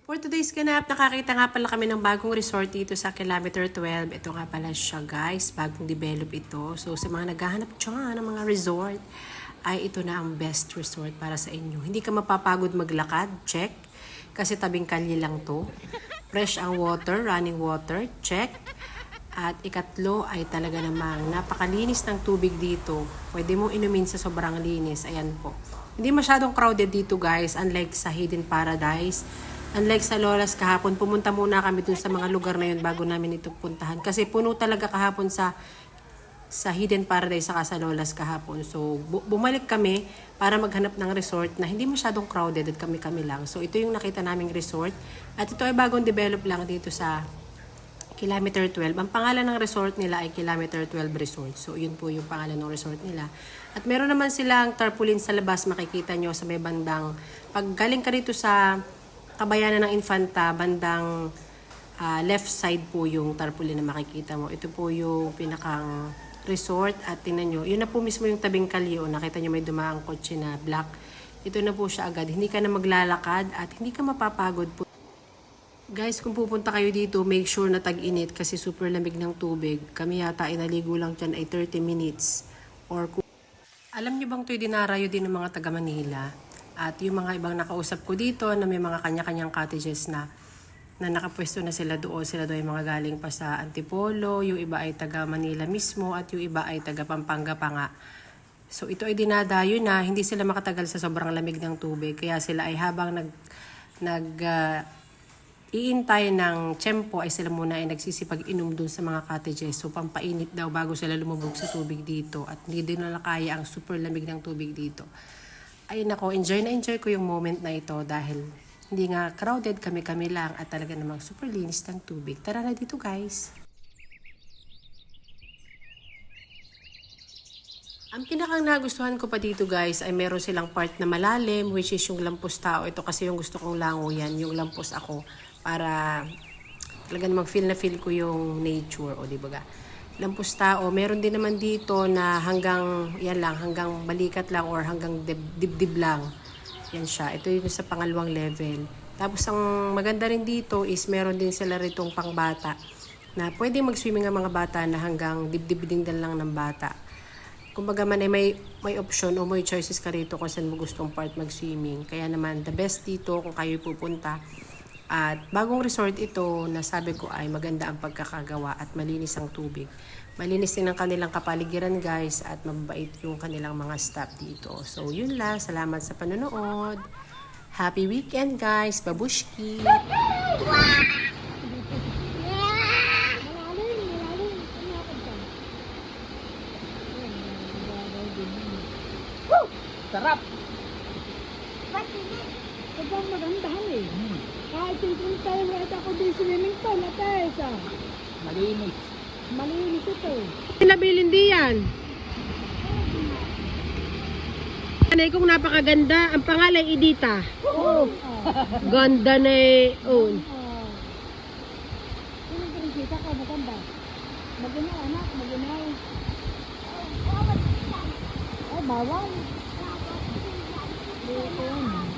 For today's ganap, nakakita nga pala kami ng bagong resort dito sa Kilometer 12. Ito nga pala siya guys, bagong develop ito. So sa mga naghahanap dyan ng mga resort, ay ito na ang best resort para sa inyo. Hindi ka mapapagod maglakad, check. Kasi tabing kalye lang to. Fresh ang water, running water, check. At ikatlo ay talaga namang napakalinis ng tubig dito. Pwede mong inumin sa sobrang linis. Ayan po. Hindi masyadong crowded dito guys, unlike sa Hidden Paradise. Unlike sa Lolas kahapon, pumunta muna kami dun sa mga lugar na yun bago namin ito puntahan. Kasi puno talaga kahapon sa Hidden Paradise saka sa Lolas kahapon. So, bumalik kami para maghanap ng resort na hindi masyadong crowded at kami-kami lang. So, ito yung nakita naming resort. At ito ay bagong develop lang dito sa Kilometer 12. Ang pangalan ng resort nila ay Kilometer 12 Resort. So, yun po yung pangalan ng resort nila. At meron naman silang tarpaulin sa labas. Makikita nyo sa may bandang. Pag galing ka dito sa Kabayanan ng Infanta, bandang left side po yung tarpaulin na makikita mo. Ito po yung pinakang resort. At tingnan nyo, yun na po mismo yung tabing kalye. Nakita nyo may dumaang kotse na black. Ito na po siya agad. Hindi ka na maglalakad at hindi ka mapapagod po. Guys, kung pupunta kayo dito, make sure na tag-init kasi super lamig ng tubig. Kami yata inaligo lang dyan ay 30 minutes. Alam nyo bang ito'y dinarayo din ng mga taga Manila? At yung mga ibang nakausap ko dito na may mga kanya-kanyang cottages na nakapwesto na sila doon. Sila doon yung mga galing pa sa Antipolo, yung iba ay taga Manila mismo at yung iba ay taga Pampanga pa nga. So ito ay dinadayo na hindi sila makatagal sa sobrang lamig ng tubig. Kaya sila ay habang iintay ng tiyempo ay sila muna ay nagsisipag-inom dun sa mga cottages. So, pampainit daw bago sila lumubog sa tubig dito. At hindi din nila kaya ang super lamig ng tubig dito. Ay nako, enjoy na enjoy ko yung moment na ito dahil hindi nga crowded, kami-kami lang at talaga namang super linis ng tubig. Tara na dito guys! Ang pinakang nagustuhan ko pa dito guys ay meron silang part na malalim which is yung lampos tao. Ito kasi yung gusto kong lango yan, yung lampos ako. Para talaga namang feel na feel ko yung nature o di ba ga. Lampos tao, meron din naman dito na hanggang yan lang, hanggang balikat lang or hanggang dibdib lang. Yan siya. Ito yung sa pangalawang level. Tapos ang maganda rin dito is meron din sila ritong pangbata na pwede mag-swimming ang mga bata na hanggang dibdib din lang ng bata. Kumbaga man ay may option o may choices ka rito kung saan mo gustong part mag-swimming. Kaya naman the best dito kung kayo pupunta. At bagong resort ito na sabi ko ay maganda ang pagkakagawa at malinis ang tubig. Malinis din ang kanilang kapaligiran guys at mabait yung kanilang mga staff dito. So yun lang, salamat sa panonood. Happy weekend guys, babushki! Sarap! Kapag magandahan eh. Kahit yung tayo right ako din swimming pool na tayo sa Malinis. malinis ito. Nabilin di yan. Anay kong napakaganda. Ang pangalan Edita. Oo. Ganda na eh. Oh. Sino yung kita ka maganda? Maginaw anak, maginaw. Ay, bawal. Dito.